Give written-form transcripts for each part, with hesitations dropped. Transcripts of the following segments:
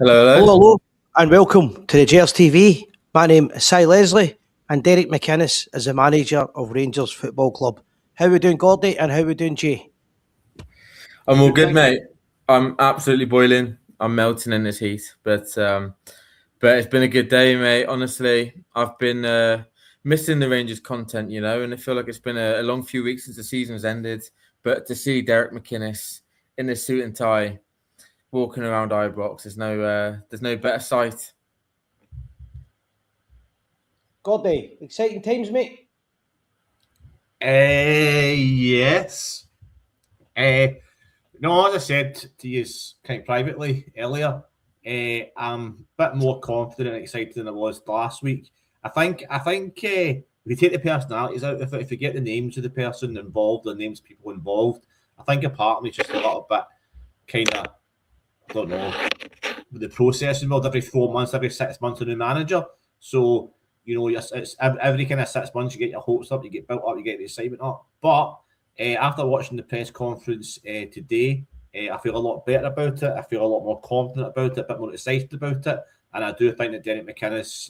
Hello, Hello, hello. hello, and welcome to the Gers TV. My name is Cy Leslie, and Derek McInnes is the manager of Rangers Football Club. How are we doing, Gordy, and how are we doing, Jay? I'm all good, mate. I'm absolutely boiling. I'm melting in this heat, but it's been a good day, mate. Honestly, I've been missing the Rangers content, and I feel like it's been a long few weeks since the season's ended. But to see Derek McInnes in his suit and tie walking around Ibrox, there's no better sight. Gordy, exciting times, mate. Yes. No, as I said to you kind of privately earlier, I'm a bit more confident and excited than I was last week. I think if you take the personalities out, if you get the names of the person involved, the names of people involved, I think a part of me is just a little bit kind of, I don't know, with the process involved every 4 months, every 6 months, a new manager. So, it's every kind of 6 months you get your hopes up, you get built up, you get the excitement up. But after watching the press conference today, I feel a lot better about it. I feel a lot more confident about it, a bit more excited about it. And I do think that Derek McInnes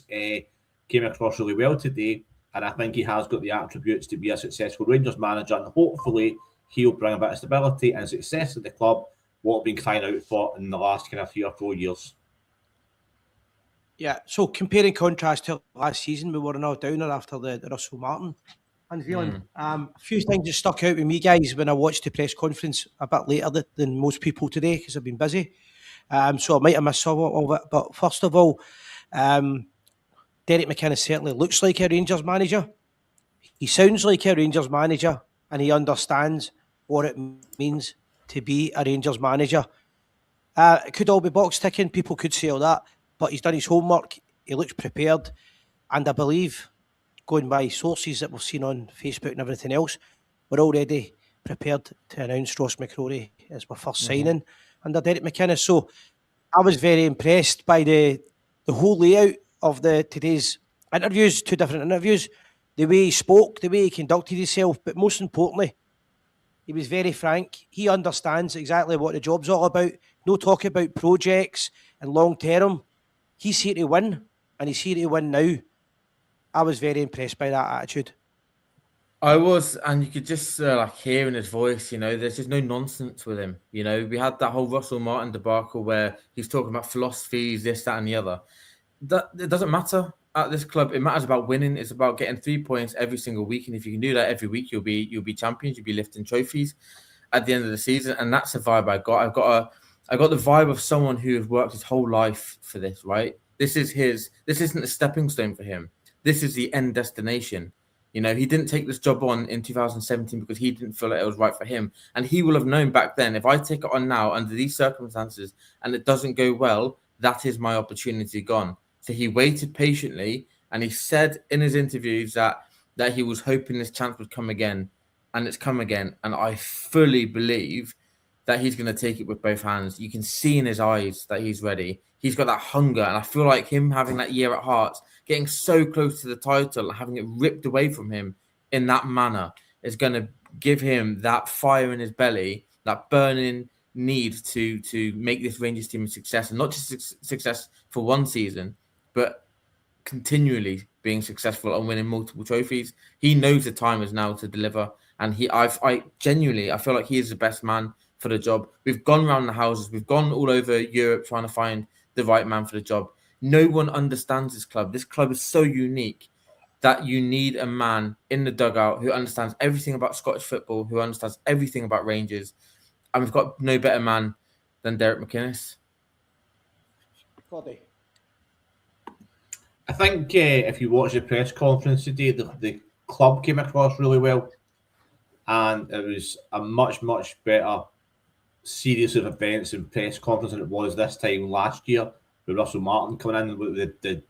came across really well today. And I think he has got the attributes to be a successful Rangers manager. And hopefully he'll bring a bit of stability and success to the club, what we've been crying out for in the last kind of 3 or 4 years. Yeah, so comparing contrast to last season, we were in a downer after the Russell Martin unveiling. A few things that stuck out with me, guys, when I watched the press conference a bit later than most people today because I've been busy. So I might have missed some of it. But first of all, Derek McInnes certainly looks like a Rangers manager. He sounds like a Rangers manager, and he understands what it means to be a Rangers manager. It could all be box ticking. People could say all that, but he's done his homework. He looks prepared, and I believe, going by sources that we've seen on Facebook and everything else, we're already prepared to announce Ross McCrory as our first signing under Derek McInnes. So I was very impressed by the whole layout of today's interviews, 2 different interviews, the way he spoke, the way he conducted himself, but most importantly, he was very frank. He understands exactly what the job's all about. No talk about projects and long term. He's here to win, and he's here to win now. I was very impressed by that attitude. I was, and you could just hear in his voice, there's just no nonsense with him. We had that whole Russell Martin debacle where he's talking about philosophies, this, that, and the other. That it doesn't matter at this club. It matters about winning. It's about getting 3 points every single week, and if you can do that every week, you'll be champions. You'll be lifting trophies at the end of the season, and that's the vibe I got. I got the vibe of someone who has worked his whole life for this. Right? This isn't a stepping stone for him. This is the end destination. He didn't take this job on in 2017 because he didn't feel like it was right for him. And he will have known back then, if I take it on now under these circumstances and it doesn't go well, that is my opportunity gone. So he waited patiently, and he said in his interviews that he was hoping this chance would come again, and it's come again. And I fully believe that he's going to take it with both hands. You can see in his eyes that he's ready. He's got that hunger, and I feel like him having that year at Hearts, getting so close to the title, having it ripped away from him in that manner is going to give him that fire in his belly, that burning need to make this Rangers team a success, and not just success for one season, but continually being successful and winning multiple trophies. He knows the time is now to deliver, and I genuinely feel like he is the best man for the job. We've gone around the houses, we've gone all over Europe trying to find the right man for the job. No one understands this club. This club is so unique that you need a man in the dugout who understands everything about Scottish football, who understands everything about Rangers. And we've got no better man than Derek McInnes. Gordy. I think if you watch the press conference today, the club came across really well. And it was a much, much better series of events and press conference than it was this time last year, with Russell Martin coming in with the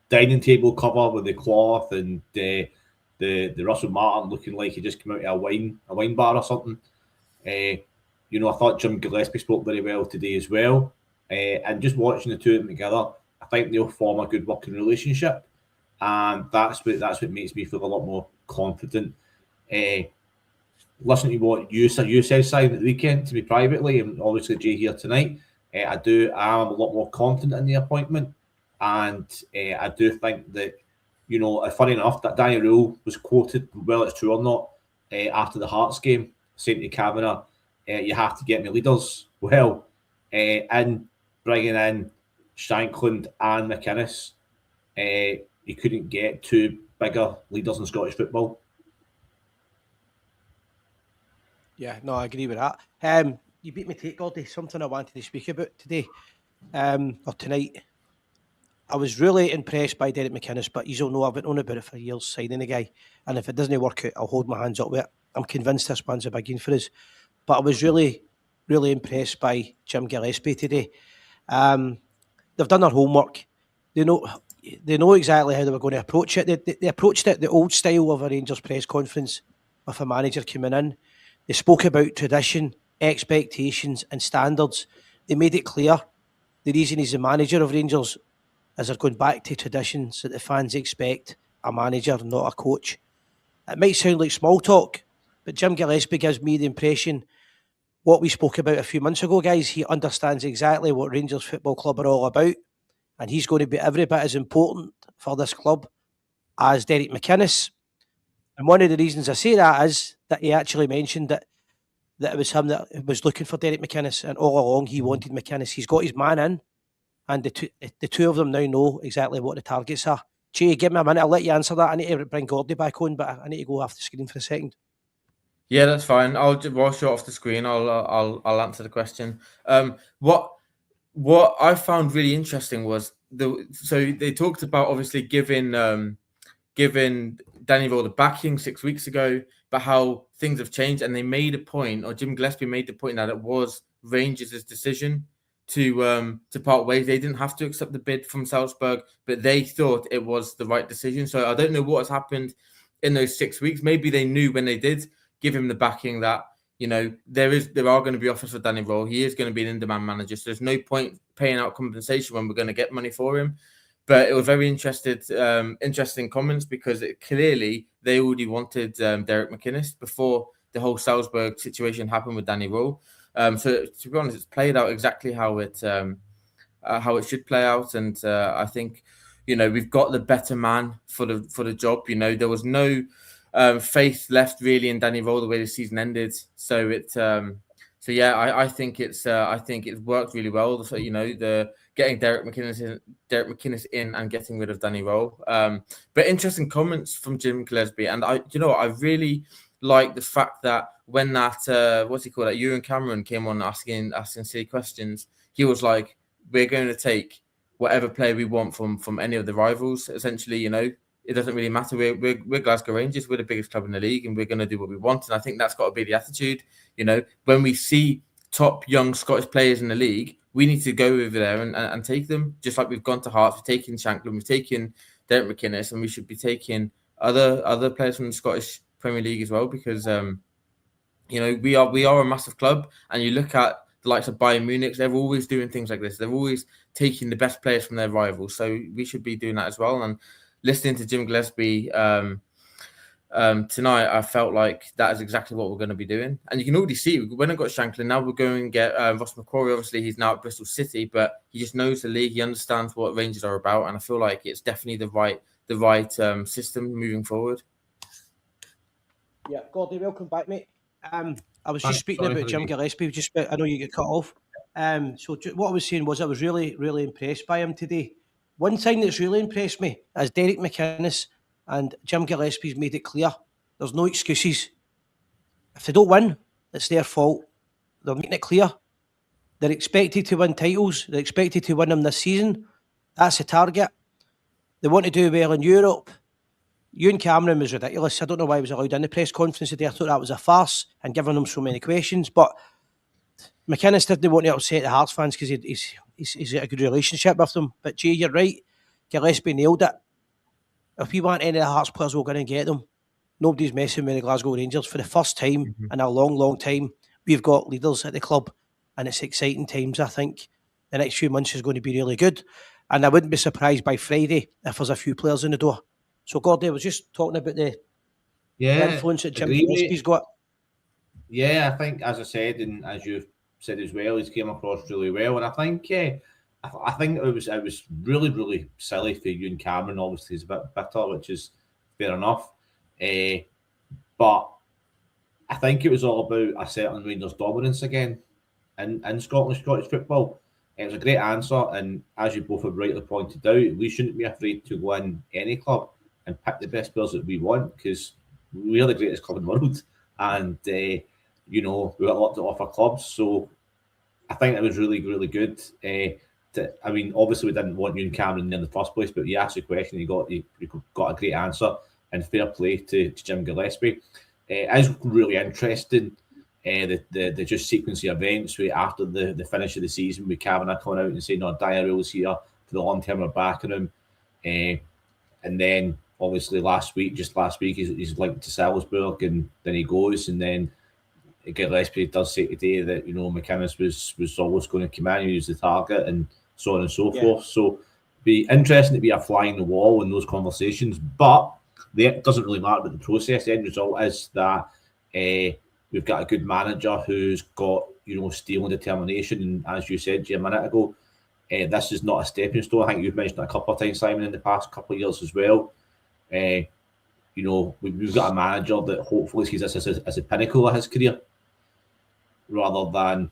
dining table cover with the cloth, and the Russell Martin looking like he just came out of a wine bar or something. I thought Jim Gillespie spoke very well today as well. And just watching the two of them together, I think they'll form a good working relationship, and that's what makes me feel a lot more confident. Listening to what you said, Simon, at the weekend to me privately, and obviously Jay here tonight, I am a lot more confident in the appointment, and I do think that, funny enough, that Danny Rule was quoted, well, it's true or not, after the Hearts game, saying to Kavanagh, you have to get me leaders. Well, in bringing in Shankland and McInnes, you couldn't get two bigger leaders in Scottish football. Yeah, no, I agree with that. You beat me to it, Gordy. Something I wanted to speak about today, or tonight. I was really impressed by Derek McInnes, but you don't know, I've been on about it for years, signing the guy. And if it doesn't work out, I'll hold my hands up with it. I'm convinced this one's a big game for us. But I was really, really impressed by Jim Gillespie today. They've done their homework. They know exactly how they were going to approach it. They approached it the old style of a Rangers press conference with a manager coming in. They spoke about tradition, expectations and standards. They made it clear the reason he's the manager of Rangers is they're going back to traditions that the fans expect a manager, not a coach. It might sound like small talk, but Jim Gillespie gives me the impression what we spoke about a few months ago, guys. He understands exactly what Rangers Football Club are all about, and he's going to be every bit as important for this club as Derek McInnes. And one of the reasons I say that is that he actually mentioned that it was him that was looking for Derek McInnes, and all along he wanted McInnes. He's got his man in, and the two of them now know exactly what the targets are. Jay, give me a minute. I'll let you answer that. I need to bring Gordy back on, but I need to go off the screen for a second. Yeah, that's fine. Whilst you're off the screen, I'll answer the question. What I found really interesting was so they talked about obviously giving Danny Role the backing 6 weeks ago, but how things have changed, and they made a point, or Jim Gillespie made the point that it was Rangers' decision to part ways. They didn't have to accept the bid from Salzburg, but they thought it was the right decision. So I don't know what has happened in those 6 weeks. Maybe they knew when they did give him the backing that, there are going to be offers for Danny Role. He is going to be an in-demand manager, so there's no point paying out compensation when we're going to get money for him. But it was very interesting comments, because clearly they already wanted Derek McInnes before the whole Salzburg situation happened with Danny Role. So to be honest, it's played out exactly how it should play out, and I think we've got the better man for the job. There was no faith left really in Danny Role the way the season ended. So I think it's worked really well. So the getting Derek McInnes in and getting rid of Danny Role. But interesting comments from Jim Gillespie, and I really like the fact that when that what's he called, that Ewan Cameron came on asking silly questions, he was like, we're going to take whatever player we want from any of the rivals. Essentially, it doesn't really matter. We're Glasgow Rangers. We're the biggest club in the league, and we're going to do what we want. And I think that's got to be the attitude. When we see top young Scottish players in the league, we need to go over there and take them. Just like we've gone to Hearts, we've taken Shankland, we've taken Derek McInnes, and we should be taking other players from the Scottish Premier League as well, because we are a massive club, and you look at the likes of Bayern Munich, they're always doing things like this. They're always taking the best players from their rivals, so we should be doing that as well. And listening to Jim Gillespie tonight, I felt like that is exactly what we're going to be doing. And you can already see, we went and got Shankland, now we're going to get Ross McCrory. Obviously, he's now at Bristol City, but he just knows the league, he understands what Rangers are about, and I feel like it's definitely the right system moving forward. Yeah, Gordy, welcome back, mate. I was just speaking about Jim Gillespie. I know you get cut off. So what I was saying was I was really, really impressed by him today. One thing that's really impressed me is Derek McInnes and Jim Gillespie's made it clear there's no excuses. If they don't win, it's their fault. They're making it clear. They're expected to win titles. They're expected to win them this season. That's the target. They want to do well in Europe. Ewan Cameron was ridiculous. I don't know why he was allowed in the press conference today. I thought that was a farce and giving them so many questions. But McInnes didn't want to upset the Hearts fans because he's got a good relationship with them. But Jay, you're right. Gillespie nailed it. If we want any of the Hearts players, we're going to get them. Nobody's messing with the Glasgow Rangers. For the first time in a long, long time, we've got leaders at the club, and it's exciting times. I think the next few months is going to be really good. And I wouldn't be surprised by Friday if there's a few players in the door. So, Gordy, I was just talking about the influence that Jim Gillespie's got. Yeah, I think, as I said, and as you've said as well, he's came across really well, and I think it was really, really silly for Ewan Cameron. Obviously, he's a bit bitter, which is fair enough. But I think it was all about asserting Rangers' dominance again in Scottish football. It was a great answer, and as you both have rightly pointed out, we shouldn't be afraid to go in any club and pick the best players that we want, because we are the greatest club in the world, and we've got a lot to offer clubs. So I think it was really, really good. Obviously we didn't want Ewan Cameron in the first place, but he asked a question, he got a great answer, and fair play to Jim Gillespie. It is really interesting, the just sequence of events after the finish of the season, with Kavanagh coming out and saying, "No, Diarrell's here for the long term, we're backing him." And then obviously last week, he's linked to Salzburg, and then he goes, and then Gillespie does say today that McInnes was always going to come in, he was the target, and so on and so forth. So be interesting to be a fly in the wall in those conversations, but it doesn't really matter about the process. The end result is that we've got a good manager who's got steel and determination, and as you said a minute ago, this is not a stepping stone. I think you've mentioned it a couple of times, Simon, in the past couple of years as well. We've got a manager that hopefully sees this as a pinnacle of his career, rather than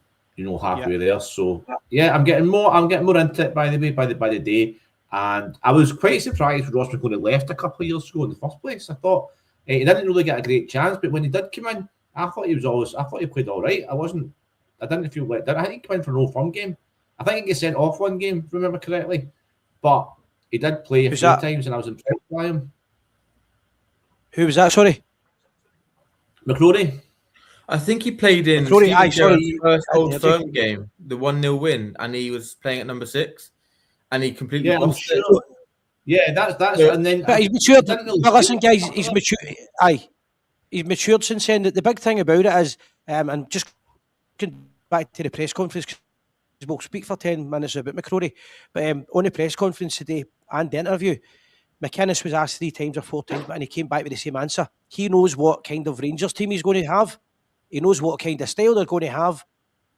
halfway there. So I'm getting more into it by the day. And I was quite surprised when Ross McInnes left a couple of years ago in the first place. I thought he didn't really get a great chance, but when he did come in, I thought he played all right. I didn't feel let down. I think he came in for an Old Firm game. I think he got sent off one game, if I remember correctly. But he did play a few times, and I was impressed by him. Who was that, sorry? McCrory. I think he played in the first Old Firm game, the 1-0 win, and he was playing at number 6, and he completely lost it. Yeah, that's and then. But he's matured. But listen, guys, he's matured. He's matured since then. The big thing about it is, and just going back to the press conference, we'll speak for 10 minutes about McCrory, but on the press conference today and the interview, McInnes was asked 3 times or 4 times, and he came back with the same answer. He knows what kind of Rangers team he's going to have. He knows what kind of style they're going to have,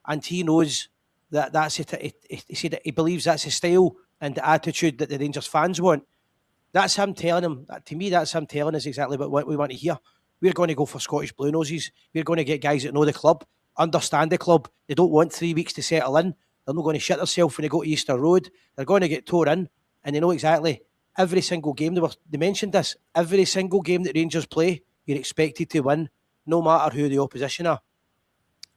and he knows that's it. He said that he believes that's the style and the attitude that the Rangers fans want. That's him telling him. To me, that's him telling us exactly what we want to hear. We're going to go for Scottish Blue Noses. We're going to get guys that know the club, understand the club. They don't want 3 weeks to settle in. They're not going to shit themselves when they go to Easter Road. They're going to get tore in, and they know exactly every single game. They mentioned this. Every single game that Rangers play, you're expected to win, no matter who the opposition are.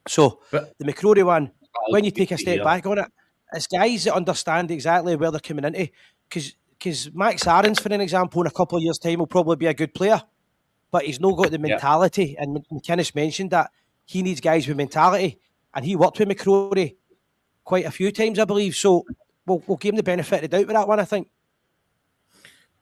So the McCrory one, when you take a step back on it, it's guys that understand exactly where they're coming into. Because Max Aarons, for an example, in a couple of years' time will probably be a good player, but he's not got the mentality. And McInnes mentioned that he needs guys with mentality, and he worked with McCrory quite a few times, I believe. So we'll give him the benefit of the doubt with that one, I think.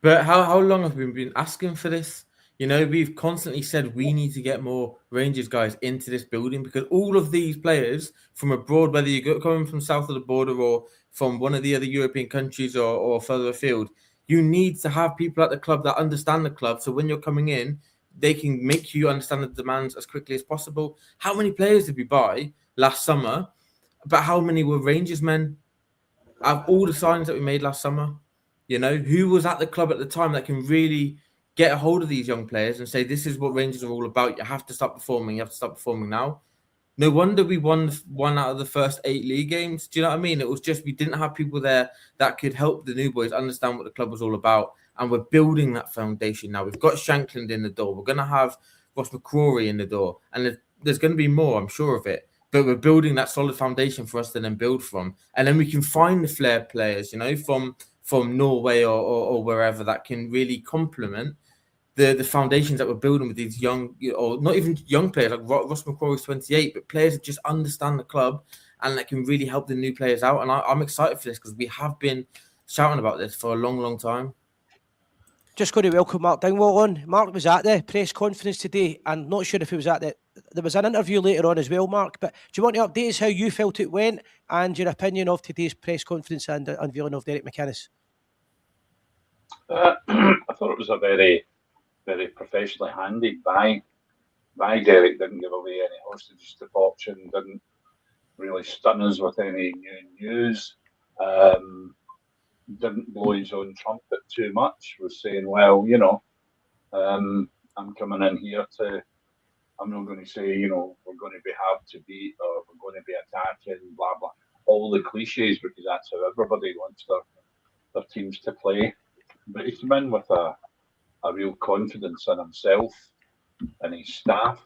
But how long have we been asking for this? We've constantly said we need to get more Rangers guys into this building, because all of these players from abroad, whether you're coming from south of the border or from one of the other European countries or further afield, you need to have people at the club that understand the club. So when you're coming in, they can make you understand the demands as quickly as possible. How many players did we buy last summer? But how many were Rangers men? Of all the signings that we made last summer, who was at the club at the time that can really get a hold of these young players and say, this is what Rangers are all about. You have to start performing. You have to start performing now. No wonder we won 1 out of the first 8 league games. Do you know what I mean? It was just, we didn't have people there that could help the new boys understand what the club was all about. And we're building that foundation now. We've got Shankland in the door. We're going to have Ross McCrory in the door. And there's going to be more, I'm sure of it. But we're building that solid foundation for us to then build from. And then we can find the flair players, from Norway or wherever, that can really complement the foundations that we're building with these young, or not even young players, like Ross McCrory's 28, but players that just understand the club and that can really help the new players out. And I'm excited for this, because we have been shouting about this for a long, long time. Just going to welcome Mark Dingwall on. Mark was at the press conference today, and not sure if he was at there was an interview later on as well, Mark, but do you want to update us how you felt it went and your opinion of today's press conference and unveiling of Derek McInnes? I thought it was a very, very professionally handled by Derek. Didn't give away any hostages to fortune, really stun us with any new news. Didn't blow his own trumpet too much. Was saying, well, I'm coming in here to. I'm not going to say, we're going to be hard to beat or we're going to be attacking, blah blah. All the cliches, because that's how everybody wants their teams to play. But he came in with a real confidence in himself and his staff.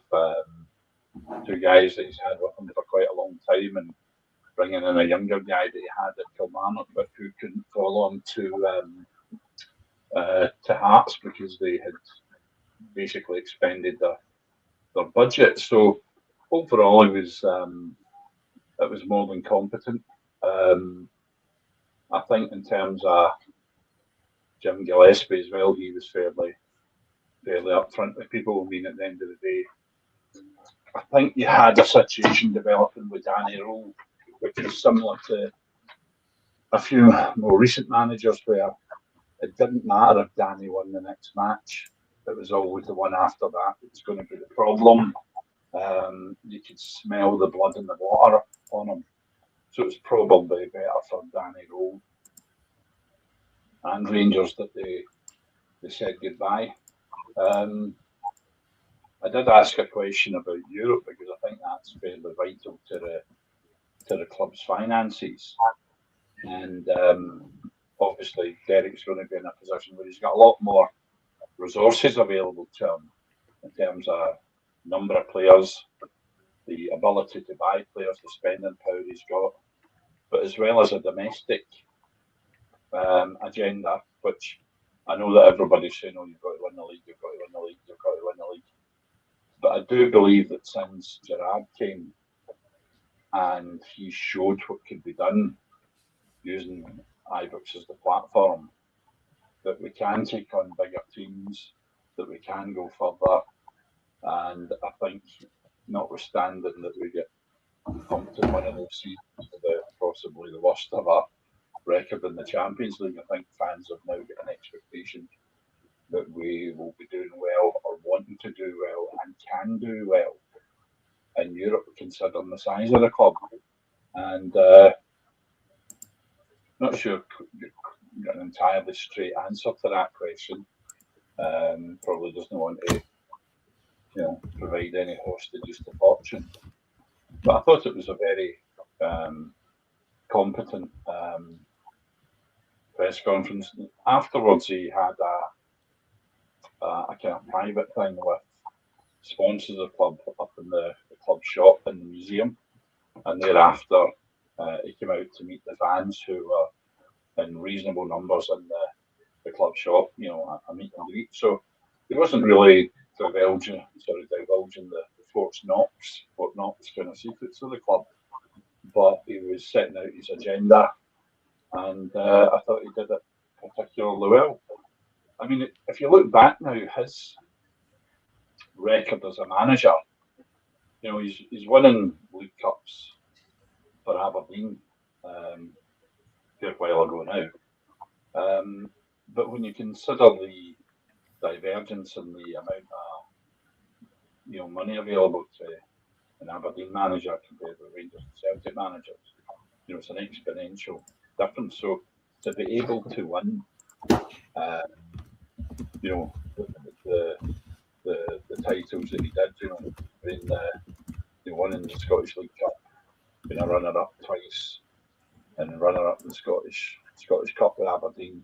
Two guys that he's had with him for quite a long time, and bringing in a younger guy that he had at Kilmarnock, but who couldn't follow him to Hearts because they had basically expended their budget. So overall, it was more than competent. I think in terms of Jim Gillespie as well, he was fairly upfront with people. I mean, at the end of the day, I think you had a situation developing with Danny Rowe, which was similar to a few more recent managers where it didn't matter if Danny won the next match. It was always the one after that that was going to be the problem. You could smell the blood in the water on him. So it's probably better for Danny Rowe and Rangers that they said goodbye. I did ask a question about Europe because I think that's fairly vital to the club's finances. And obviously, Derek's going to be in a position where he's got a lot more resources available to him in terms of number of players, the ability to buy players, the spending power he's got, but as well as a domestic agenda, which I know that everybody's saying, oh, you've got to win the league, you've got to win the league, you've got to win the league. But I do believe that since Gerrard came and he showed what could be done using Ibrox as the platform, that we can take on bigger teams, that we can go further. And I think, notwithstanding that we get thumped in one of those seasons without possibly the worst of our record in the Champions League, I think fans have now got an expectation that we will be doing well or wanting to do well and can do well in Europe, considering the size of the club. And not sure I've got an entirely straight answer to that question. Probably doesn't want to provide any hostages to fortune. But I thought it was a very competent press conference. Afterwards, he had a kind of private thing with sponsors of the club up in the club shop in the museum. And thereafter, he came out to meet the fans who were in reasonable numbers in the club shop, a meet and greet. So he wasn't really divulging the Fort Knox kind of secrets of the club, but he was setting out his agenda, and I thought he did it particularly well. I mean, if you look back now, his record as a manager, he's winning League Cups for Aberdeen a fair while ago now. But when you consider the divergence in the amount of money available to an Aberdeen manager compared with Rangers and Celtic managers, it's an exponential difference. So to be able to win, the titles that he did, being won in the Scottish League Cup, being a runner-up twice, and runner-up in the Scottish Cup with Aberdeen,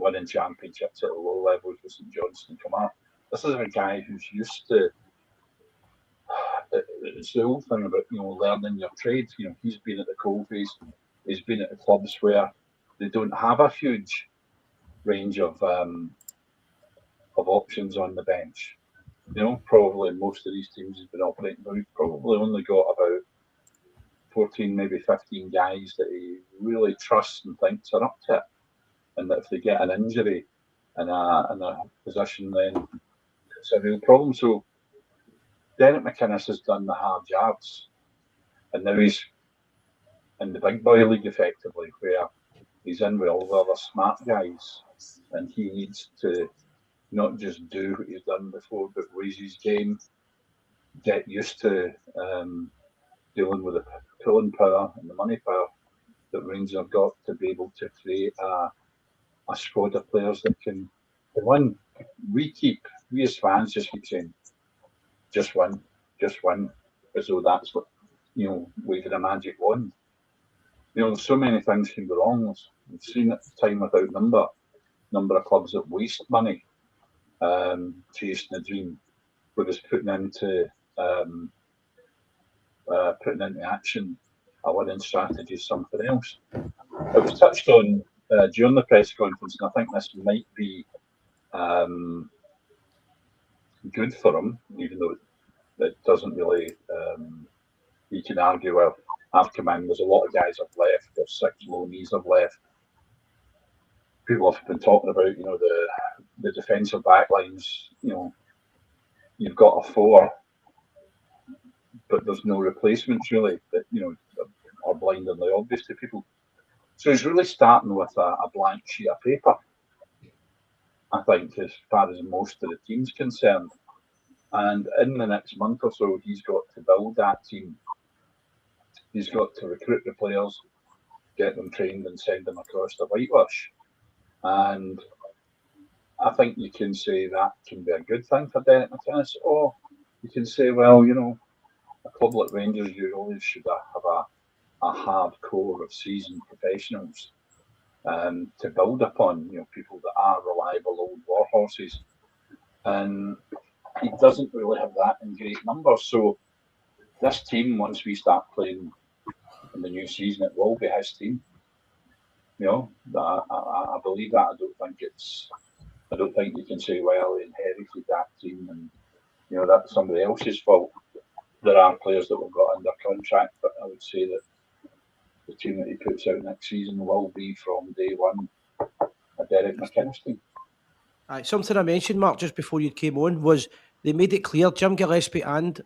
winning championships at the low levels with St Johnstone and Kilmarnock. This is a guy who's used to. It's the old thing about learning your trade. He's been at the coalface. He's been at the clubs where they don't have a huge range of options on the bench. Probably most of these teams he's been operating, but he's probably only got about 14, maybe 15 guys that he really trusts and thinks are up to it. And that if they get an injury in a position, then it's a real problem. So Derek McInnes has done the hard yards, and now he's in the big boy league effectively, where he's in with all the other smart guys, and he needs to not just do what he's done before, but raise his game, get used to dealing with the pulling power and the money power that Rangers have got to be able to create a squad of players that can win. We as fans just keep saying, just win, as though that's what, waving a magic wand. There's so many things can go wrong. We've seen it time without number of clubs that waste money chasing a dream, whereas putting into action a winning strategy is something else. It was touched on during the press conference, and I think this might be good for him, even though it doesn't really. You can argue, well, I've come in, there's a lot of guys have left, there's 6 loanees have left. People have been talking about, the defensive backlines. You've got a 4, but there's no replacements really that are blindingly obvious to people. So he's really starting with a blank sheet of paper, I think, as far as most of the team's concerned. And in the next month or so, he's got to build that team. He's got to recruit the players, get them trained, and send them across the whitewash. And I think you can say that can be a good thing for Derek McInnes, or you can say, well, a club like Rangers, you always should have a hard core of seasoned professionals to build upon, people that are reliable old war horses. And he doesn't really have that in great numbers. So this team, once we start playing in the new season, it will be his team. I believe that. I don't think you can say, well, he inherited that team and that's somebody else's fault. There are players that we've got under contract, but I would say that the team that he puts out next season will be from day one a Derek McInnes team. Something I mentioned, Mark, just before you came on, was they made it clear, Jim Gillespie and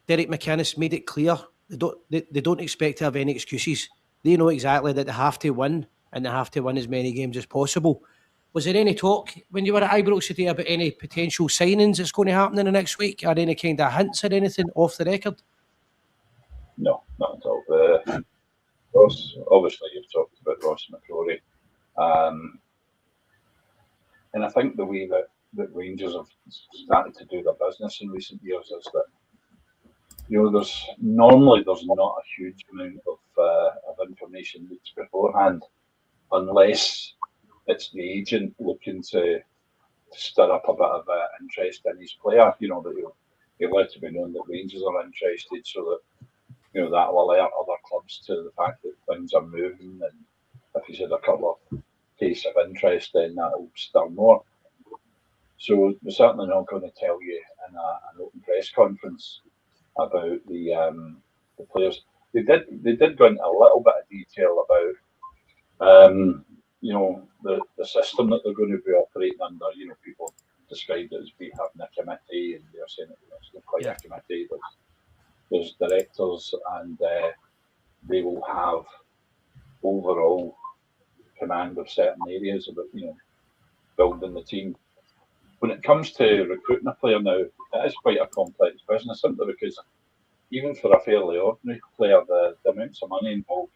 Derek McInnes made it clear they don't expect to have any excuses. They know exactly that they have to win, and they have to win as many games as possible. Was there any talk when you were at Ibrox today about any potential signings that's going to happen in the next week? Are any kind of hints or anything off the record? No, not at all. Ross, obviously, you've talked about Ross McCrory. And I think the way that Rangers have started to do their business in recent years is that, there's not a huge amount of information leaked beforehand, unless it's the agent looking to stir up a bit of interest in his player. That he'll let it be known that Rangers are interested, so that that will alert other clubs to the fact that things are moving. And if he's had a couple of cases of interest, then that'll stir more. So we're certainly not going to tell you in an open press conference about the players. They did go into a little bit of detail about the system that they're going to be operating under. People described it as having a committee, and they're saying it's not quite a committee. There's directors, and they will have overall command of certain areas about building the team. When it comes to recruiting a player now, it is quite a complex business, simply because even for a fairly ordinary player, the amounts of money involved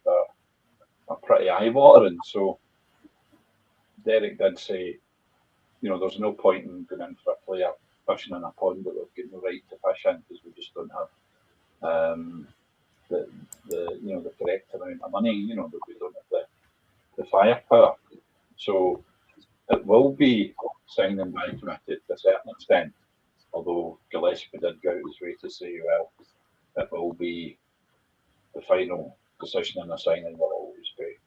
are pretty eye-watering. So Derek did say, there's no point in going in for a player fishing in a pond that we've got no right to fish in, because we just don't have the correct amount of money, that we don't have the firepower. So it will be signing by committee to a certain extent, although Gillespie did go out his way to say, well, it will be the final decision in the signing will always be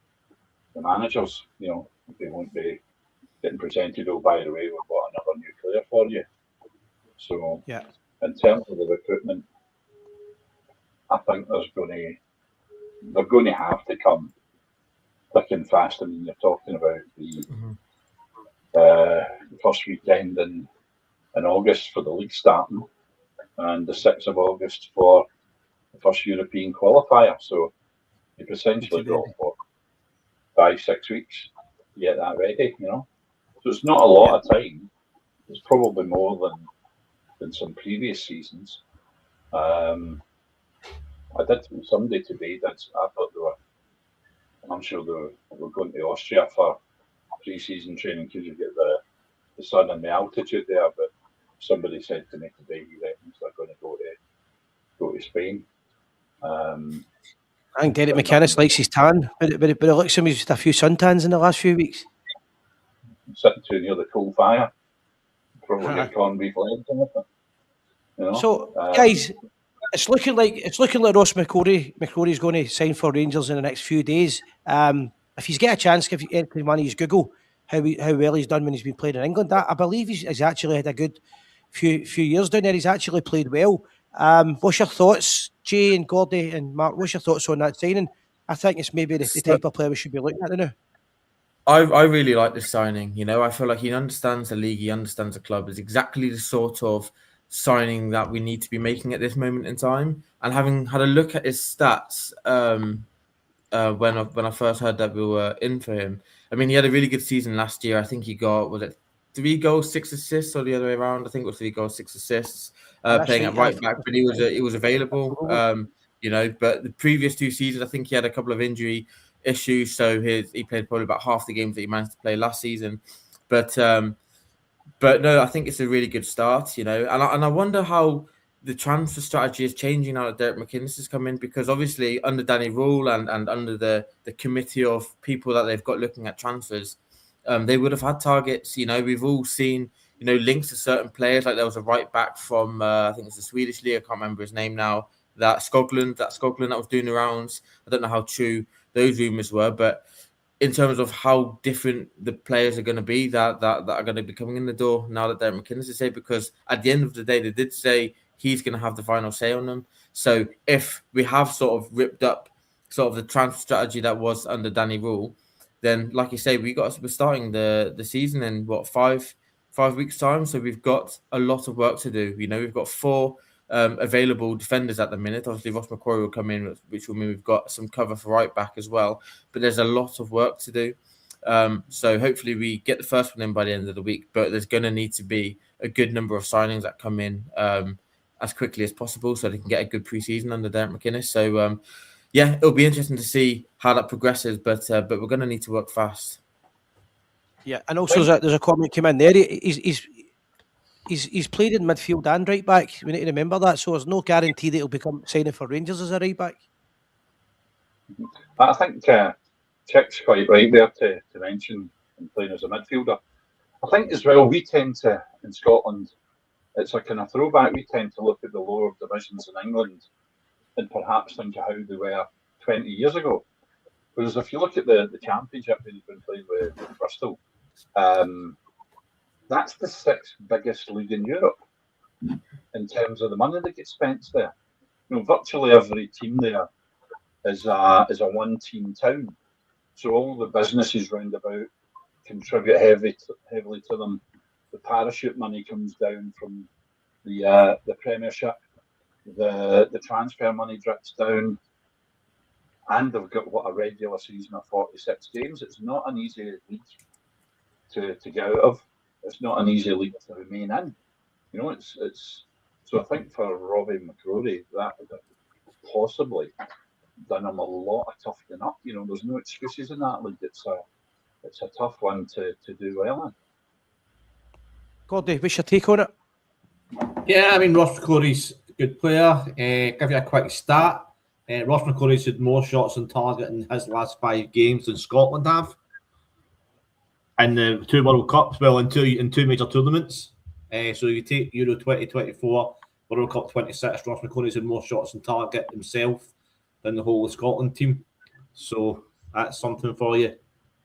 the managers. They won't be getting presented, oh, by the way, we've got another new player for you. So in terms of the recruitment, I think they're going to have to come thick and fast. I mean, you're talking about the first weekend in August for the league starting, and the 6th of August for the first European qualifier. So you've essentially got 5-6 weeks to get that ready, So it's not a lot of time. It's probably more than some previous seasons. I did. Somebody today did. I thought they were. I'm sure they were going to Austria for pre-season training because you get the sun and the altitude there. But somebody said to me today he reckons they're going to go to Spain. I think Derek McInnes likes his tan, but it looks like he's had a few suntans in the last few weeks. Sitting too near the coal fire, probably get corned beef legs in it. You know? So, guys, it's looking like Ross McCrory's going to sign for Rangers in the next few days. If he's get a chance, if anyone use Google how well he's done when he's been playing in England, I believe he's actually had a good few years down there. He's actually played well. What's your thoughts, Jay and Gordy and Mark? What's your thoughts on that signing? I think it's maybe the type of player we should be looking at now. I really like this signing. You know, I feel like he understands the league, he understands the club. It's exactly the sort of signing that we need to be making at this moment in time. And having had a look at his stats when I first heard that we were in for him, I mean, he had a really good season last year. I think he got, was it 3 goals, 6 assists, or the other way around? I think it was 3 goals, 6 assists. Playing at right back, but he was available. You know, but the previous 2 seasons, I think he had a couple of injury issues, so he played probably about half the games that he managed to play last season. But no, I think it's a really good start, you know, and I wonder how the transfer strategy is changing now that Derek McInnes has come in, because obviously under Danny Rule and under the committee of people that they've got looking at transfers, they would have had targets. You know, we've all seen, you know, links to certain players. Like there was a right back from I think it's the Swedish league. I can't remember his name now. That Skoglund that was doing the rounds. I don't know how true those rumors were, but in terms of how different the players are going to be that are going to be coming in the door now that Derek McInnes is here, because at the end of the day, they did say he's going to have the final say on them. So if we have sort of ripped up sort of the transfer strategy that was under Danny Rule, then like you say, we're starting the season in what, five weeks time. So we've got a lot of work to do. You know, we've got 4 available defenders at the minute. Obviously, Ross McCrory will come in, which will mean we've got some cover for right back as well. But there's a lot of work to do. So hopefully we get the first one in by the end of the week. But there's going to need to be a good number of signings that come in as quickly as possible so they can get a good pre-season under Derek McInnes. So yeah, it'll be interesting to see how that progresses. But we're going to need to work fast. Yeah, and also there's a comment came in there. He's played in midfield and right back. We need to remember that. So there's no guarantee that he'll become signing for Rangers as a right back. I think Chick's quite right there to mention him playing as a midfielder. I think as well, we tend to, in Scotland, it's a kind of throwback. We tend to look at the lower divisions in England and perhaps think of how they were 20 years ago. Whereas if you look at the Championship that he's been playing with Bristol, that's the 6th biggest league in Europe in terms of the money that gets spent there. You know, virtually every team there is a one-team town. So all the businesses round about contribute heavily to them. The parachute money comes down from the Premiership. The transfer money drips down. And they've got a regular season of 46 games. It's not an easy league to get out of. It's not an easy league to remain in. You know, it's so I think for Robbie McCrory, that possibly done him a lot of toughening up. You know, there's no excuses in that league. It's a tough one to do well in. Gordy, what's your take on it? Yeah, I mean, Ross McCrory's a good player. Give you a quick stat. Ross McCrory's had more shots on target in his last 5 games than Scotland have. In the 2 World Cups, well, in two major tournaments. So you take Euro 2024, World Cup 26, Ross McCrory's had more shots on target himself than the whole of Scotland team. So that's something for you.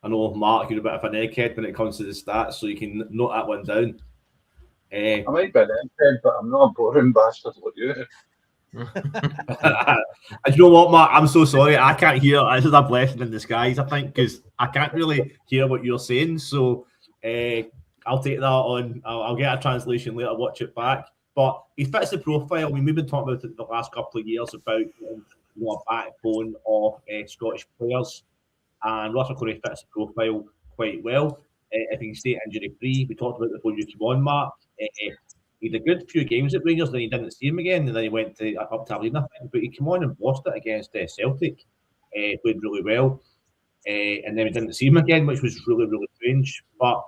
I know, Mark, you're a bit of an egghead when it comes to the stats, so you can note that one down. I might be an egghead, but I'm not a boring bastard like you. And you know what, Mark? I'm so sorry. I can't hear. This is a blessing in disguise, I think, because I can't really hear what you're saying. So I'll take that on. I'll get a translation later, watch it back. But he fits the profile. I mean, we've been talking about it the last couple of years about a backbone of Scottish players. And Ross McCrory fits the profile quite well. If he can stay injury free, we talked about it before you came on, Mark. he had a good few games at Rangers, then he didn't see him again, and then he went up to Aberdeen, I think. But he came on and lost it against Celtic, played really well, and then we didn't see him again, which was really, really strange. But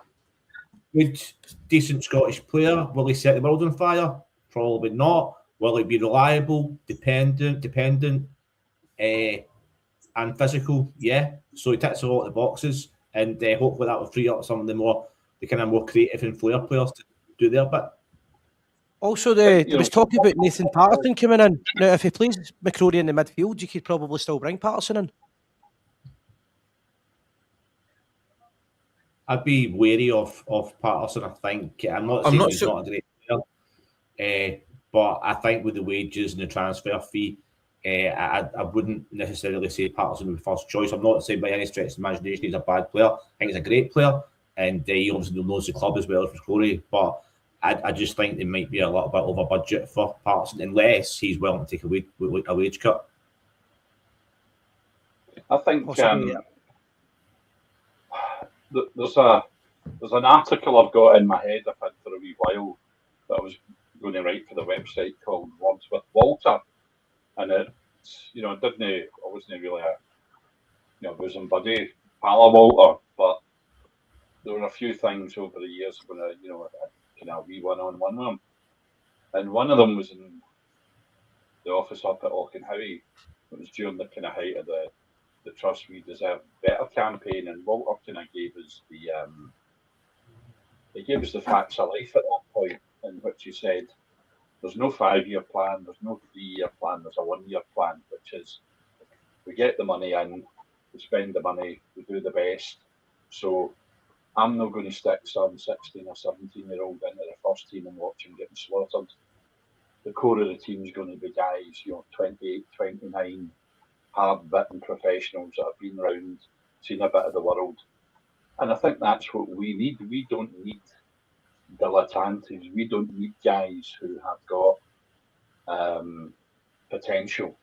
good, decent Scottish player. Will he set the world on fire? Probably not. Will he be reliable, dependent, and physical? Yeah. So he ticks a lot of the boxes, and hopefully that will free up some of the kind of more creative and flair players to do their bit. Also, there was talk about Nathan Patterson coming in. Now, if he plays McCrory in the midfield, you could probably still bring Patterson in. I'd be wary of Patterson. I think I'm not saying he's not a great player, but I think with the wages and the transfer fee, I wouldn't necessarily say Patterson would be first choice. I'm not saying by any stretch of the imagination he's a bad player. I think he's a great player, and he obviously knows the club as well as McCrory. But I just think they might be a little bit over budget for Patterson, unless he's willing to take a wage cut. I think there's an article I've got in my head I've had for a wee while that I was going to write for the website called Words with Walter, and I wasn't really a bosom buddy pal of Walter, but there were a few things over the years when I kind of wee one-on-one with him, and one of them was in the office up at Auchenhowie. It was during the kind of height of the Trust We Deserve Better campaign, and Walter kind of gave us the facts of life at that point, in which he said there's no 5-year plan, there's no 3-year plan, there's a 1-year plan, which is we get the money in, we spend the money, we do the best. So I'm not going to stick some 16 or 17-year-old into the first team and watch him getting slaughtered. The core of the team is going to be guys, 28, 29, hard-bitten professionals that have been around, seen a bit of the world. And I think that's what we need. We don't need dilettantes. We don't need guys who have got potential.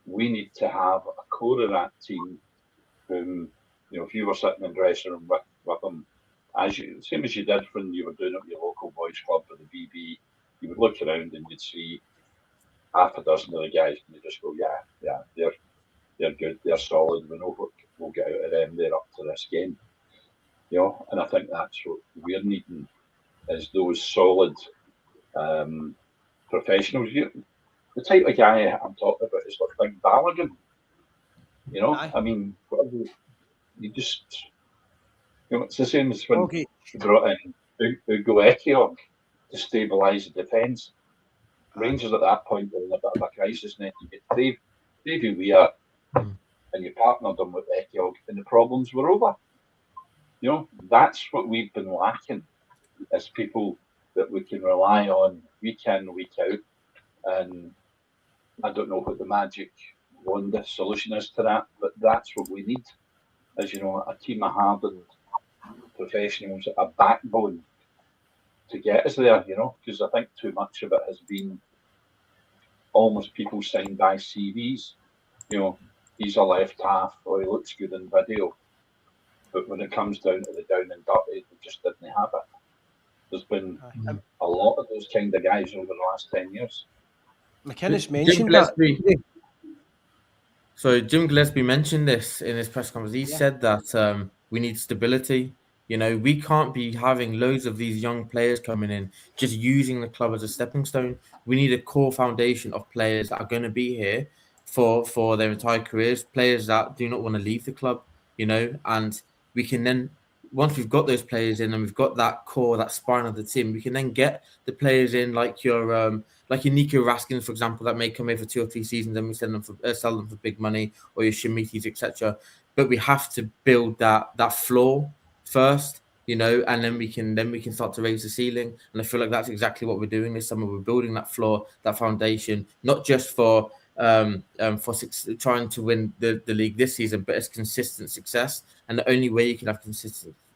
We need to have a core of that team whom, if you were sitting in the dressing room with them, same as you did when you were doing it with your local boys club or the BB, you would look around and you'd see half a dozen of the guys and you just go, yeah, they're good, they're solid, we know what we'll get out of them, they're up to this game. And I think that's what we're needing, is those solid professionals. The type of guy I'm talking about is like Balogun. I mean, you just, it's the same as when we brought in Ugo Ekiog to stabilise the defence. Rangers at that point were in a bit of a crisis, and then you get Davy Weir, and you partnered them with Ekiog, and the problems were over. That's what we've been lacking, as people that we can rely on week in, week out. And I don't know what the magic wand solution is to that, but that's what we need, as a team of hardened professionals, a backbone to get us there, because I think too much of it has been almost people signed by CVs. He's a left half, or he looks good in video, but when it comes down to the down and dirty, they just didn't have it. There's been a lot of those kind of guys over the last 10 years. McInnes mentioned that. So Jim Gillespie mentioned this in his press conference. He said that we need stability. We can't be having loads of these young players coming in, just using the club as a stepping stone. We need a core foundation of players that are going to be here for their entire careers, players that do not want to leave the club, and we can then, once we've got those players in and we've got that core, that spine of the team, we can then get the players in like your Nico Raskins, for example, that may come here for 2 or 3 seasons and we sell them for big money, or your Shimitis, etc. But we have to build that floor first, and then we can start to raise the ceiling. And I feel like that's exactly what we're doing this summer. We're building that floor, that foundation, not just for trying to win the league this season, but it's consistent success. And the only way you can have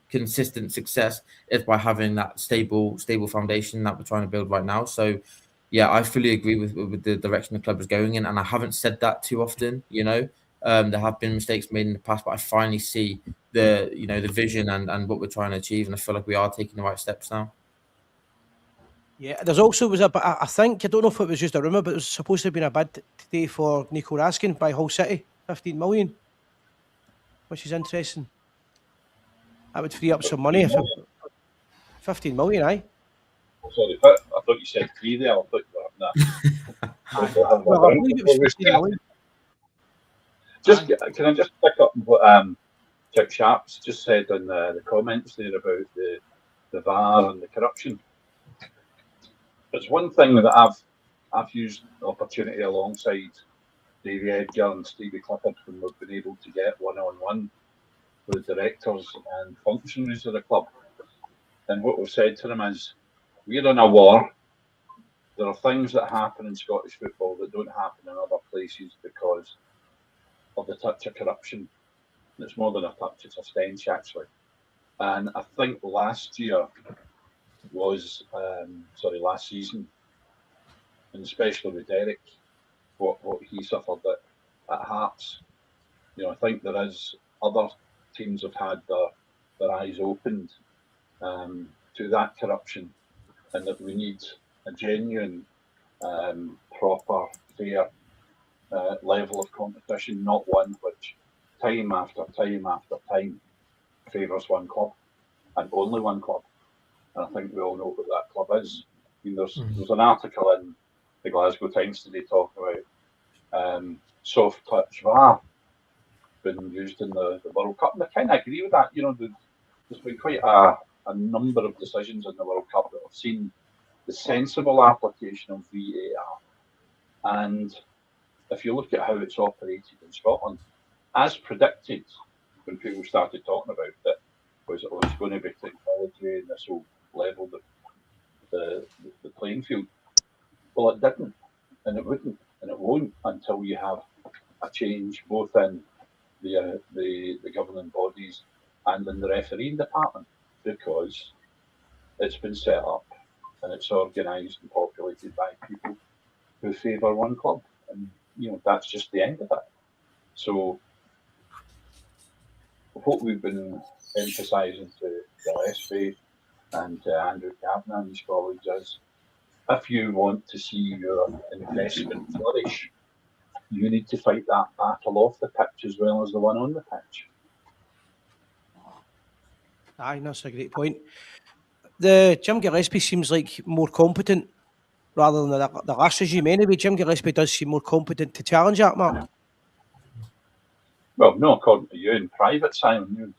consistent success is by having that stable foundation that we're trying to build right now. So yeah, I fully agree with the direction the club is going in, and I haven't said that too often. There have been mistakes made in the past, but I finally see the vision and what we're trying to achieve, and I feel like we are taking the right steps now. Yeah, there's also was I think, I don't know if it was just a rumour, but there was supposed to have been a bid today for Nico Raskin by Hull City, 15 million, which is interesting. That would free up some money. 15 million, aye. Sorry, I thought you said 3 there. I thought you were having that. Well, I believe it was 15 million. Can I just pick up what Chuck Sharps just said in the comments there about the VAR and the corruption? It's one thing that I've used the opportunity alongside Davey Edgar and Stevie Clifford when we've been able to get one-on-one with directors and functionaries of the club. And what we've said to them is, we're in a war. There are things that happen in Scottish football that don't happen in other places because of the touch of corruption. And it's more than a touch, it's a stench actually. And I think last season, and especially with Derek, what he suffered at Hearts. You know, I think there is other teams have had their eyes opened to that corruption, and that we need a genuine, proper, fair level of competition, not one which time after time after time favours one club and only one club. And I think we all know what that club is. I mean, there's an article in the Glasgow Times today talking about soft touch VAR been used in the World Cup, and I kind of agree with that. You know, there's been quite a number of decisions in the World Cup that have seen the sensible application of VAR. And if you look at how it's operated in Scotland, as predicted when people started talking about it, was going to be technology and this will level the playing field. Well, it didn't, and it wouldn't, and it won't until you have a change both in the governing bodies and in the refereeing department, because it's been set up and it's organised and populated by people who favour one club, and you know that's just the end of it. So what we've been emphasising to Gillespie and Andrew Kavanagh and his colleagues is, if you want to see your investment flourish, you need to fight that battle off the pitch as well as the one on the pitch. Aye, that's a great point. The Jim Gillespie seems like more competent rather than the last regime. Anyway, Jim Gillespie does seem more competent to challenge that, Mark. Well, no, according to you in private, Simon,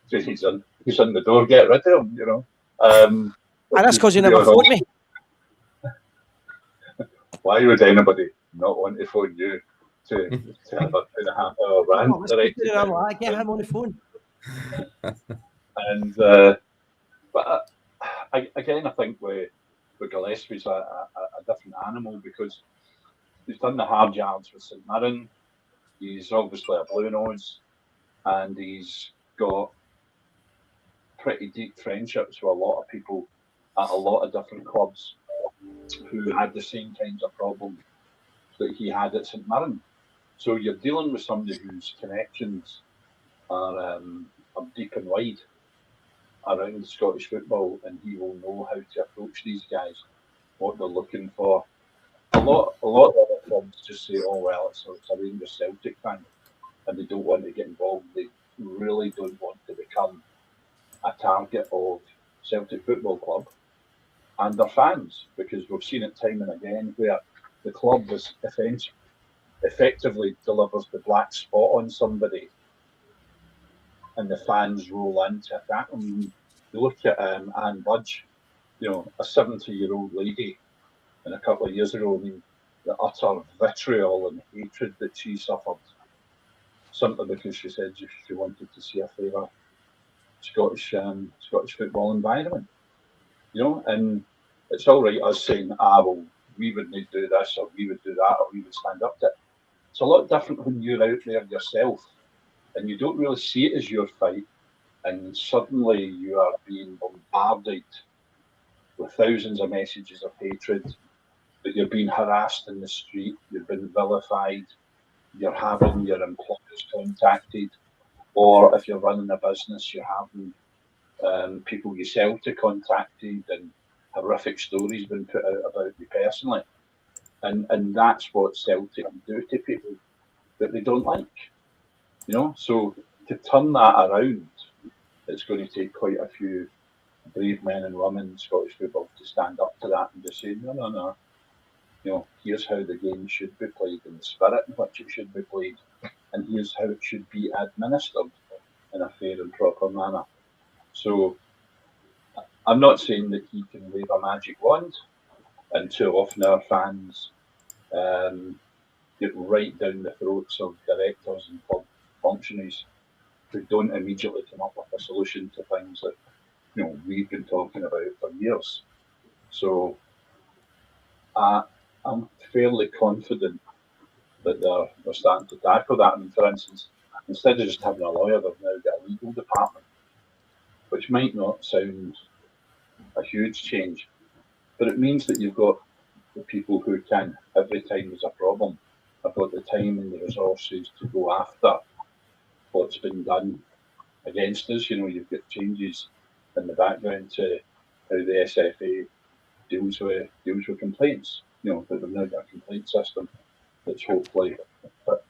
he's in the door, get rid of him, you know. And that's because he never phoned me. Why would anybody not want to phone you to have a 2.5 hour rant? Get him on the phone. And but again, I think with Gillespie's a different animal, because he's done the hard yards with St Mirren. He's obviously a blue nose, and he's got pretty deep friendships with a lot of people at a lot of different clubs who had the same kinds of problems that he had at St Mirren. So you're dealing with somebody whose connections are deep and wide around Scottish football, and he will know how to approach these guys, what they're looking for. A lot of other clubs just say, "Oh well, it's a Rangers Celtic fan," and they don't want to get involved. They really don't want to become a target of Celtic Football Club and their fans, because we've seen it time and again where the club is effectively delivers the black spot on somebody, and the fans roll into that. I mean, you look at Anne Budge, you know, a 70-year-old lady, and a couple of years ago, I mean, the utter vitriol and hatred that she suffered, simply because she said she wanted to see a favour Scottish football environment, you know. And it's all right us saying, well, we would need to do this, or we would do that, or we would stand up to it. It's a lot different when you're out there yourself and you don't really see it as your fight, and suddenly you are being bombarded with thousands of messages of hatred, that you're being harassed in the street, you've been vilified, you're having your employers contacted, or if you're running a business, you're having people yourself to contacted and horrific stories been put out about me personally, and that's what Celtic do to people that they don't like, So to turn that around, it's going to take quite a few brave men and women in Scottish football to stand up to that and just say, no. Here's how the game should be played and the spirit in which it should be played, and here's how it should be administered in a fair and proper manner. So I'm not saying that he can wave a magic wand, and too often our fans get right down the throats of directors and club functionaries who don't immediately come up with a solution to things that we've been talking about for years. So I'm fairly confident that they're starting to tackle that. I mean, for instance, instead of just having a lawyer, they've now got a legal department, which might not sound a huge change, but it means that you've got the people who can, every time there's a problem, have got the time and the resources to go after what's been done against us. You've got changes in the background to how the SFA deals with complaints. That they've now got a complaint system that's hopefully fit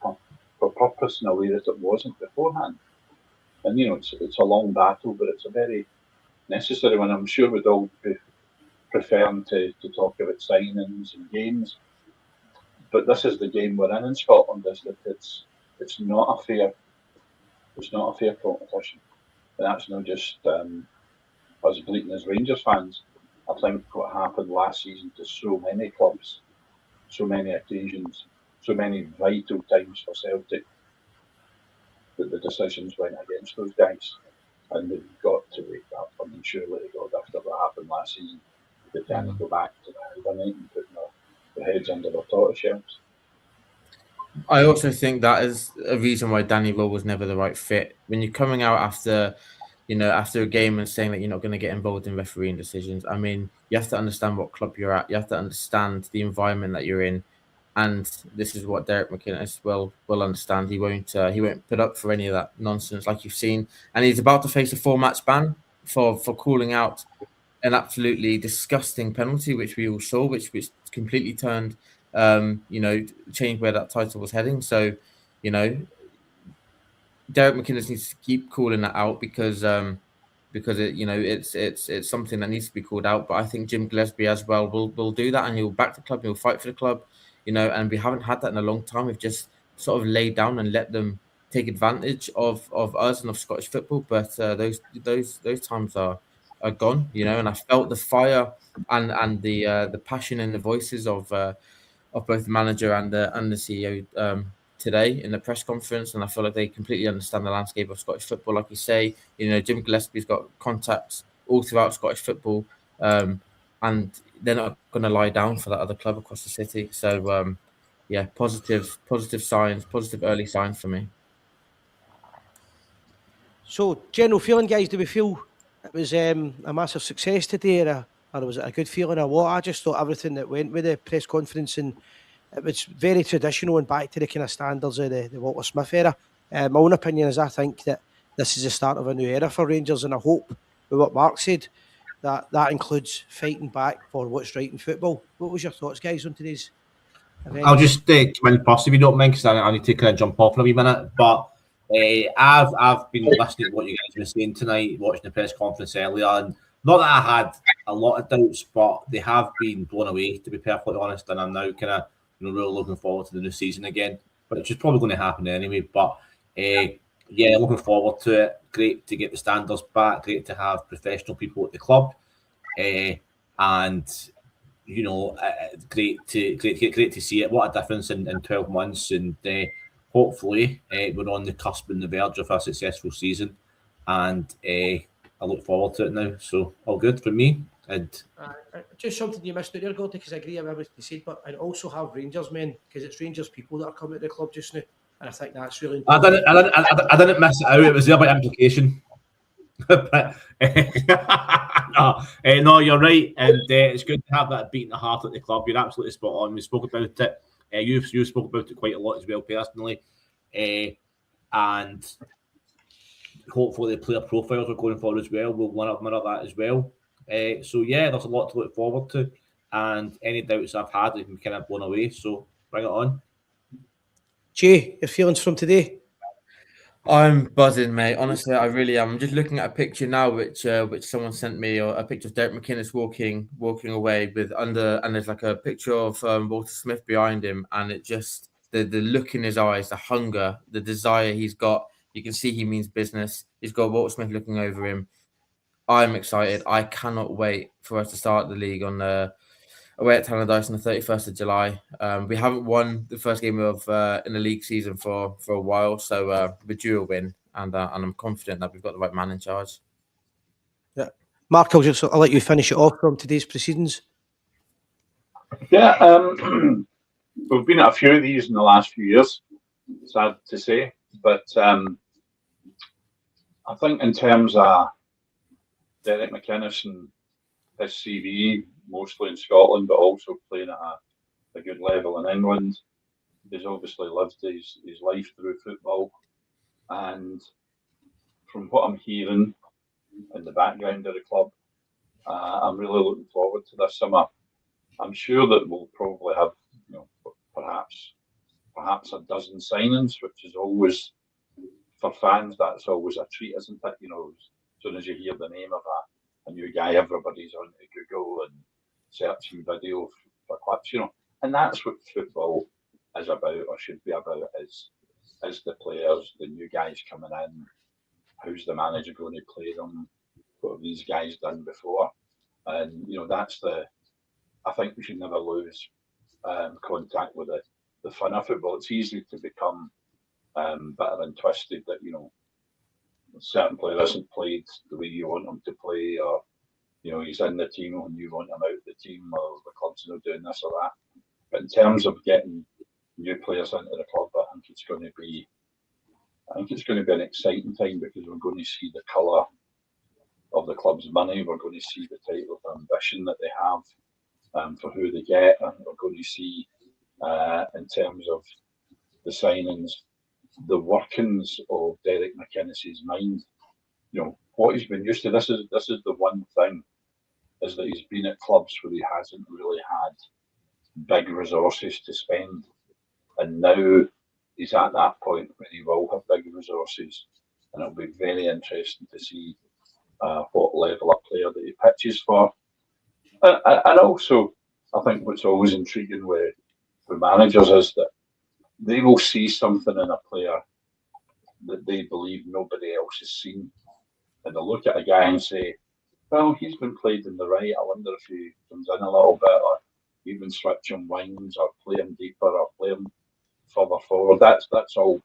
for purpose in a way that it wasn't beforehand. And it's a long battle, but it's a very necessary one. I'm sure we'd all be preferring to talk about signings and games, but this is the game we're in Scotland. Is that it's not a fair competition, and that's not just us bleating as Rangers fans. I think what happened last season to so many clubs, so many occasions, so many vital times for Celtic, that the decisions went against those guys, and they've got to wake up. I mean, surely they got after what happened last season. They can't go back to the hibernate and putting their heads under their tortoise shells. I also think that is a reason why Danny Rowe was never the right fit. When you're coming out after a game and saying that you're not going to get involved in refereeing decisions, I mean, you have to understand what club you're at. You have to understand the environment that you're in, and this is what Derek McInnes will understand. He won't put up for any of that nonsense like you've seen, and he's about to face a 4-match ban for calling out an absolutely disgusting penalty, which we all saw, which completely turned, changed where that title was heading. So, Derek McInnes needs to keep calling that out because it's something that needs to be called out. But I think Jim Gillespie as well will do that, and he'll back the club, he'll fight for the club, and we haven't had that in a long time. We've just sort of laid down and let them take advantage of us and of Scottish football. But those times are gone, and I felt the fire and the passion in the voices of both the manager and the CEO today in the press conference, and I feel like they completely understand the landscape of Scottish football. Like you say, Jim Gillespie's got contacts all throughout Scottish football, and they're not going to lie down for that other club across the city. So, positive signs, positive early signs for me. So, general feeling, guys, do we feel it was a massive success today, or was it a good feeling, or what? I just thought everything that went with the press conference, and it was very traditional and back to the kind of standards of the Walter Smith era. My own opinion is I think that this is the start of a new era for Rangers, and I hope with what Mark said, that includes fighting back for what's right in football. What was your thoughts, guys, on today's event? I'll just come in first if you don't mind, because I need to kind of jump off in a wee minute. But I've been listening to what you guys were saying tonight, watching the press conference earlier, and not that I had a lot of doubts, but they have been blown away, to be perfectly honest. And I'm now kind of really looking forward to the new season again, which is probably going to happen anyway. But looking forward to it. Great to get the standards back. Great to have professional people at the club, and great to see it. What a difference in 12 months, and hopefully we're on the cusp and the verge of a successful season, and I look forward to it now. So all good for me. And just something you missed out there, Gordy, because I agree with everything you said, but I also have Rangers men, because it's Rangers people that are coming to the club just now, and I think that's really important. I didn't miss it out. It was there by implication. But, no, you're right, and it's good to have that beating the heart at the club. You're absolutely spot on. We spoke about it. You spoke about it quite a lot as well, personally, and hopefully the player profiles are going forward as well. We'll mirror that as well. So yeah, there's a lot to look forward to, and any doubts I've had have been kind of blown away. So bring it on. Jay, your feelings from today? I'm buzzing, mate. Honestly, I really am. I'm just looking at a picture now, which someone sent me, or a picture of Derek McInnes walking away with and there's like a picture of Walter Smith behind him, and it just the look in his eyes, the hunger, the desire he's got. You can see he means business. He's got Walter Smith looking over him. I'm excited. I cannot wait for us to start the league on away at Tannadice on the 31st of July. We haven't won the first game of in the league season for a while, so we're due a win, and I'm confident that we've got the right man in charge. Yeah, Mark, I'll let you finish it off from today's proceedings. Yeah, we've been at a few of these in the last few years. Sad to say, but I think in terms of Derek McInnes and his CV, mostly in Scotland, but also playing at a good level in England. He's obviously lived his life through football. And from what I'm hearing in the background of the club, I'm really looking forward to this summer. I'm sure that we'll probably have, perhaps a dozen signings, which is always, for fans, that's always a treat, isn't it? As soon as you hear the name of a new guy, everybody's on to Google and searching video for clips, and that's what football is about, or should be about, is the players, the new guys coming in, how's the manager going to play them, what have these guys done before, and that's I think we should never lose contact with the fun of football. It's easy to become bitter and twisted that a certain player isn't played the way you want him to play, or he's in the team and you want him out of the team, or the club's not doing this or that. But in terms of getting new players into the club, I think it's going to be an exciting time, because we're going to see the colour of the club's money. We're going to see the type of ambition that they have for who they get, and we're going to see in terms of the signings, the workings of Derek McInnes' mind. What he's been used to. This is the one thing, is that he's been at clubs where he hasn't really had big resources to spend, and now he's at that point where he will have big resources, and it'll be very interesting to see what level of player that he pitches for. And also, I think what's always intriguing with managers is that they will see something in a player that they believe nobody else has seen, and they'll look at a guy and say, well, he's been played in the right, I wonder if he comes in a little bit, or even switching wings, or playing deeper, or playing further forward. That's all.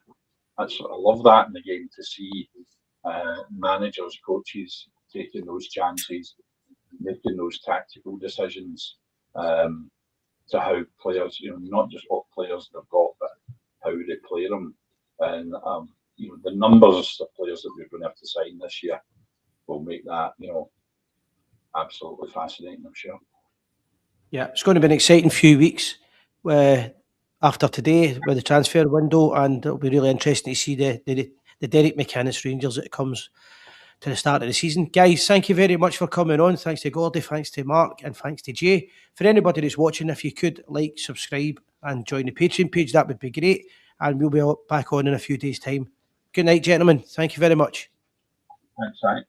I love that in the game, to see managers, coaches taking those chances, making those tactical decisions to how players, not just what players they've got, but how they play them. And the numbers of players that we're going to have to sign this year will make that absolutely fascinating, I'm sure. Yeah, it's going to be an exciting few weeks after today with the transfer window, and it'll be really interesting to see the Derek McInnes Rangers that comes to the start of the season. Guys, thank you very much for coming on. Thanks to Gordy, thanks to Mark, and thanks to Jay. For anybody that's watching, if you could like, subscribe, and join the Patreon page, that would be great. And we'll be back on in a few days' time. Good night, gentlemen. Thank you very much. Thanks, Hank.